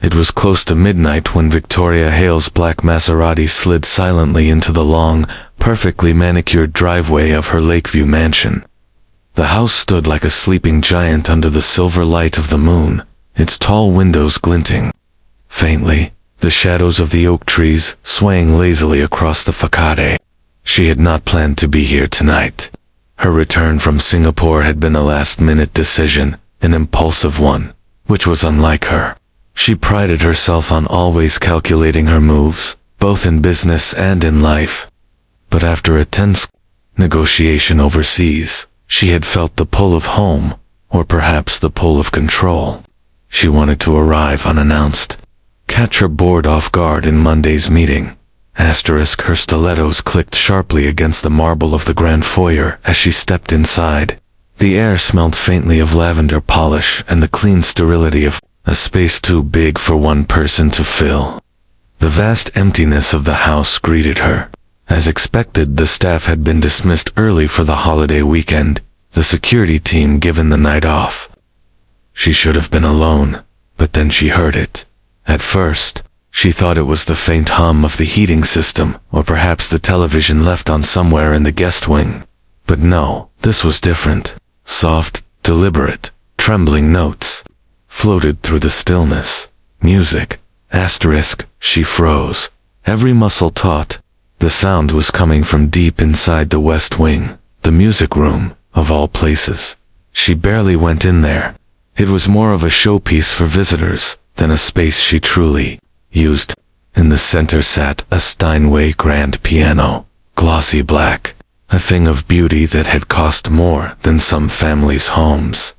It was close to midnight when Victoria Hale's black Maserati slid silently into the long, perfectly manicured driveway of her Lakeview mansion. The house stood like a sleeping giant under the silver light of the moon, its tall windows glinting faintly, the shadows of the oak trees swaying lazily across the facade. She had not planned to be here tonight. Her return from Singapore had been a last-minute decision, an impulsive one, which was unlike her. She prided herself on always calculating her moves, both in business and in life. But after a tense negotiation overseas, she had felt the pull of home, or perhaps the pull of control. She wanted to arrive unannounced, catch her board off guard in Monday's meeting. Her stilettos clicked sharply against the marble of the grand foyer as she stepped inside. The air smelled faintly of lavender polish and the clean sterility of a space too big for one person to fill. The vast emptiness of the house greeted her. As expected, the staff had been dismissed early for the holiday weekend, the security team given the night off. She should have been alone, but then she heard it. At first, she thought it was the faint hum of the heating system, or perhaps the television left on somewhere in the guest wing. But no, this was different. Soft, deliberate, trembling notes floated through the stillness. Music. She froze. Every muscle taut. The sound was coming from deep inside the West Wing, the music room, of all places. She barely went in there. It was more of a showpiece for visitors than a space she truly used. In the center sat a Steinway grand piano, glossy black, a thing of beauty that had cost more than some families' homes.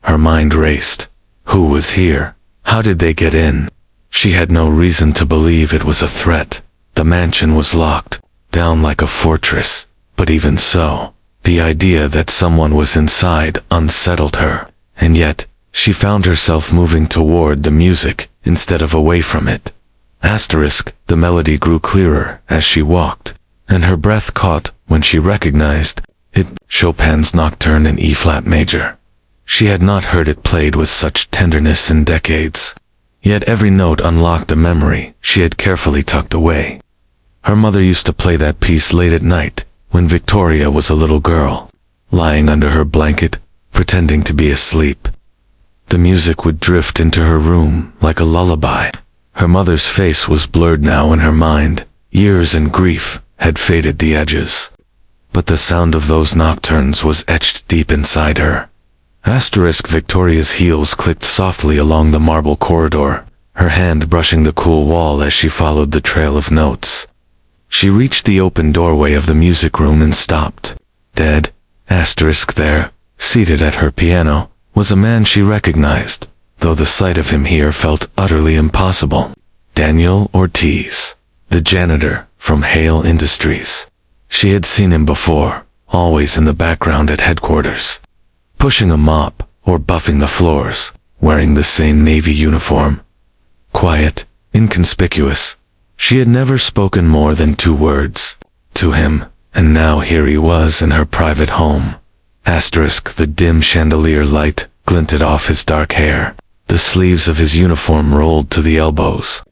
Her mind raced. Who was here? How did they get in? She had no reason to believe it was a threat. The mansion was locked down like a fortress, but even so, the idea that someone was inside unsettled her, and yet, she found herself moving toward the music instead of away from it. The melody grew clearer as she walked, and her breath caught when she recognized it, Chopin's Nocturne in E-flat major. She had not heard it played with such tenderness in decades, yet every note unlocked a memory she had carefully tucked away. Her mother used to play that piece late at night, when Victoria was a little girl, lying under her blanket, pretending to be asleep. The music would drift into her room like a lullaby. Her mother's face was blurred now in her mind. Years and grief had faded the edges. But the sound of those nocturnes was etched deep inside her. Victoria's heels clicked softly along the marble corridor, her hand brushing the cool wall as she followed the trail of notes. She reached the open doorway of the music room and stopped. Dead. There, seated at her piano, was a man she recognized, though the sight of him here felt utterly impossible. Daniel Ortiz, the janitor from Hale Industries. She had seen him before, always in the background at headquarters, pushing a mop or buffing the floors, wearing the same navy uniform. Quiet, inconspicuous. She had never spoken more than 2 words to him, and now here he was in her private home. The dim chandelier light glinted off his dark hair. The sleeves of his uniform rolled to the elbows.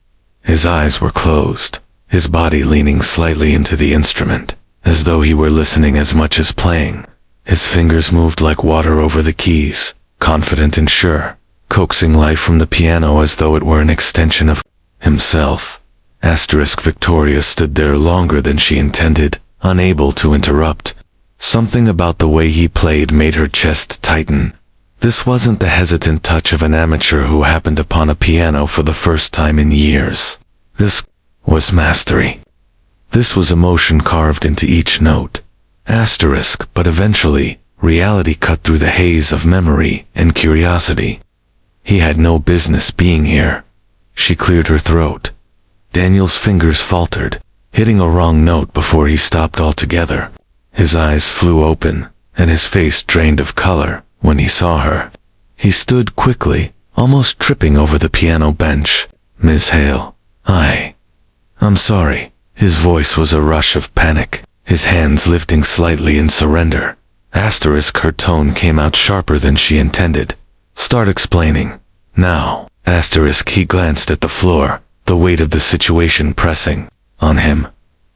His eyes were closed, his body leaning slightly into the instrument, as though he were listening as much as playing. His fingers moved like water over the keys, confident and sure, coaxing life from the piano as though it were an extension of himself. Victoria stood there longer than she intended, unable to interrupt. Something about the way he played made her chest tighten. This wasn't the hesitant touch of an amateur who happened upon a piano for the first time in years. This was mastery. This was emotion carved into each note. But eventually, reality cut through the haze of memory and curiosity. He had no business being here. She cleared her throat. Daniel's fingers faltered, hitting a wrong note before he stopped altogether. His eyes flew open, and his face drained of color when he saw her. He stood quickly, almost tripping over the piano bench. "Miss Hale, I'm sorry." His voice was a rush of panic, his hands lifting slightly in surrender. Her tone came out sharper than she intended. "Start explaining. Now." Asterisk, he glanced at the floor, the weight of the situation pressing on him.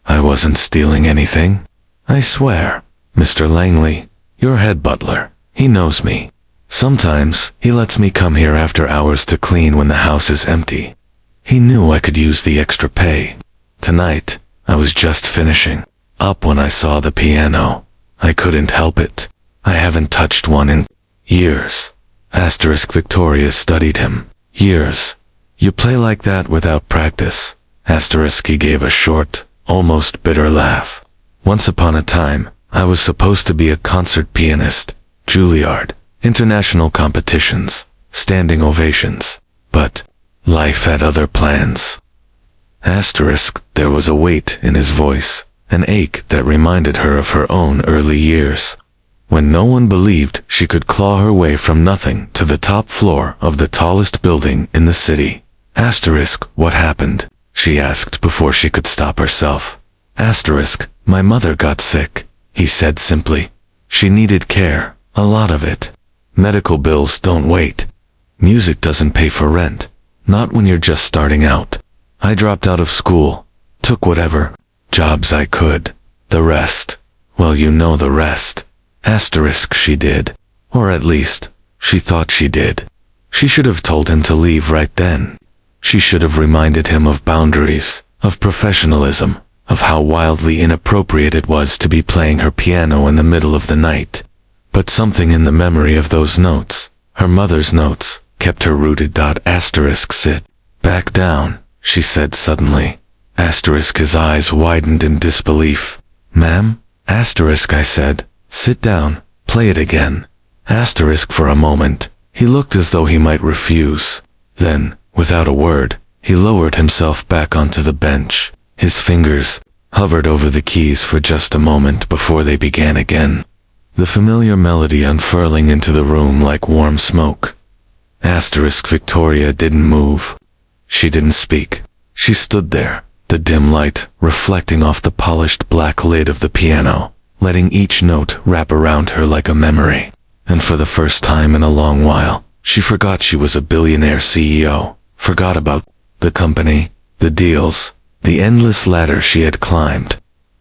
I wasn't stealing anything. I swear. Mr. Langley, your head butler, he knows me. Sometimes, he lets me come here after hours to clean when the house is empty. He knew I could use the extra pay. Tonight, I was just finishing up when I saw the piano. I couldn't help it. I haven't touched one in years. Asterisk, Victoria studied him. Years. You play like that without practice. Asterisk, he gave a short, almost bitter laugh. Once upon a time, I was supposed to be a concert pianist. Juilliard. International competitions. Standing ovations. But life had other plans. Asterisk, there was a weight in his voice, an ache that reminded her of her own early years, when no one believed she could claw her way from nothing to the top floor of the tallest building in the city. Asterisk, what happened? She asked before she could stop herself. Asterisk, my mother got sick, he said simply. She needed care, a lot of it. Medical bills don't wait. Music doesn't pay for rent, not when you're just starting out. I dropped out of school, took whatever jobs I could. The rest, well, you know the rest. Asterisk, she did. Or at least, she thought she did. She should have told him to leave right then. She should have reminded him of boundaries, of professionalism, of how wildly inappropriate it was to be playing her piano in the middle of the night. But something in the memory of those notes, her mother's notes, kept her rooted. Asterisk, sit back down, she said suddenly. Asterisk, his eyes widened in disbelief. Ma'am? Asterisk, I said. Sit down, play it again. Asterisk, for a moment, he looked as though he might refuse. Then, without a word, he lowered himself back onto the bench. His fingers hovered over the keys for just a moment before they began again, the familiar melody unfurling into the room like warm smoke. Asterisk, Victoria didn't move. She didn't speak. She stood there, the dim light reflecting off the polished black lid of the piano, letting each note wrap around her like a memory. And for the first time in a long while, she forgot she was a billionaire CEO, forgot about the company, the deals, the endless ladder she had climbed.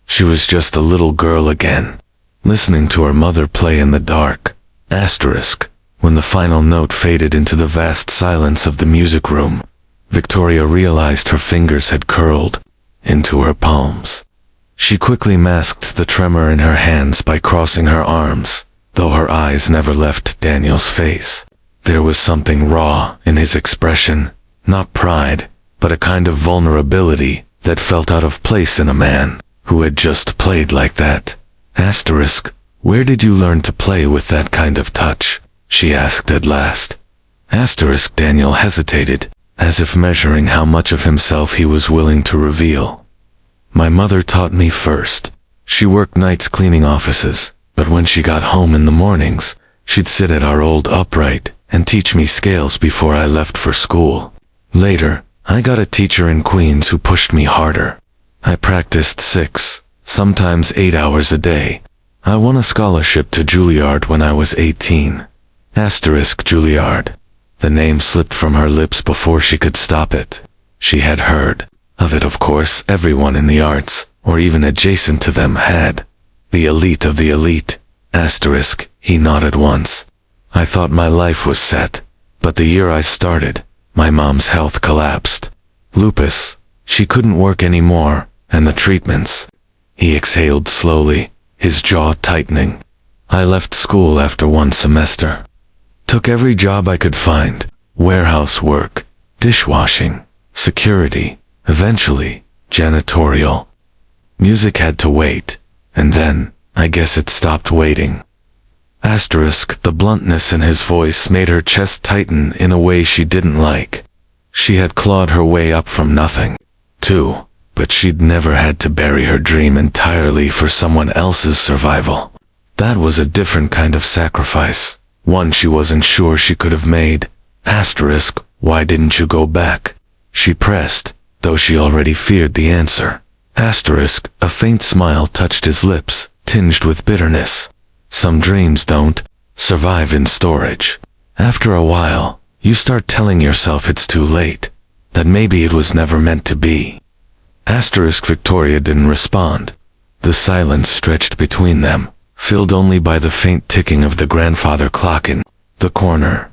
She was just a little girl again, listening to her mother play in the dark. Asterisk, when the final note faded into the vast silence of the music room, Victoria realized her fingers had curled into her palms. She quickly masked the tremor in her hands by crossing her arms, though her eyes never left Daniel's face. There was something raw in his expression, not pride, but a kind of vulnerability that felt out of place in a man who had just played like that. Asterisk, where did you learn to play with that kind of touch? She asked at last. Asterisk, Daniel hesitated, as if measuring how much of himself he was willing to reveal. My mother taught me first. She worked nights cleaning offices, but when she got home in the mornings, she'd sit at our old upright and teach me scales before I left for school. Later, I got a teacher in Queens who pushed me harder. I practiced 6, sometimes 8 hours a day. I won a scholarship to Juilliard when I was 18. Asterisk, Juilliard. The name slipped from her lips before she could stop it. She had heard of it, of course. Everyone in the arts, or even adjacent to them, had. The elite of the elite. Asterisk, he nodded once. I thought my life was set, but the year I started, my mom's health collapsed. Lupus. She couldn't work anymore, and the treatments. He exhaled slowly, his jaw tightening. I left school after 1 semester. Took every job I could find. Warehouse work, dishwashing, security, eventually, janitorial. Music had to wait, and then, I guess it stopped waiting. Asterisk, the bluntness in his voice made her chest tighten in a way she didn't like. She had clawed her way up from nothing, too, but she'd never had to bury her dream entirely for someone else's survival. That was a different kind of sacrifice, one she wasn't sure she could have made. Asterisk, why didn't you go back? She pressed, though she already feared the answer. Asterisk, a faint smile touched his lips, tinged with bitterness. Some dreams don't survive in storage. After a while, You start telling yourself it's too late, that maybe it was never meant to be. Victoria didn't respond. The silence stretched between them, filled only by the faint ticking of the grandfather clock in the corner.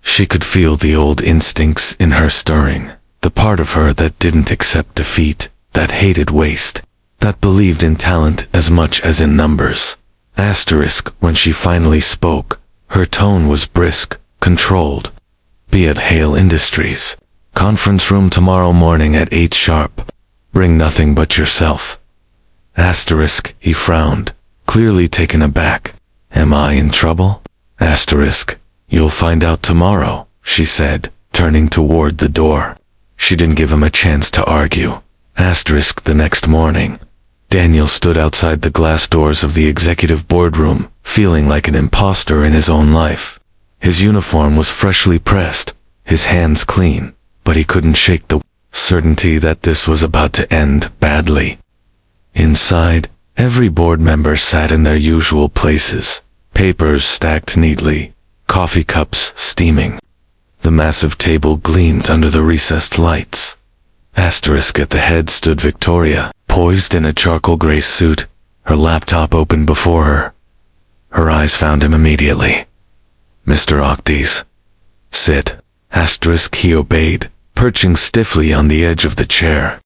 She could feel the old instincts in her stirring, the part of her that didn't accept defeat, that hated waste, that believed in talent as much as in numbers. When she finally spoke, her tone was brisk, controlled. Be at Hale Industries. Conference room tomorrow morning at 8 sharp. Bring nothing but yourself. He frowned, clearly taken aback. Am I in trouble? You'll find out tomorrow, she said, turning toward the door. She didn't give him a chance to argue. The next morning, Daniel stood outside the glass doors of the executive boardroom, feeling like an imposter in his own life. His uniform was freshly pressed, his hands clean, but he couldn't shake the certainty that this was about to end badly. Inside, every board member sat in their usual places, papers stacked neatly, coffee cups steaming. The massive table gleamed under the recessed lights. At the head stood Victoria, poised in a charcoal gray suit, her laptop open before her. Her eyes found him immediately. Mr. Octis. Sit. He obeyed, perching stiffly on the edge of the chair.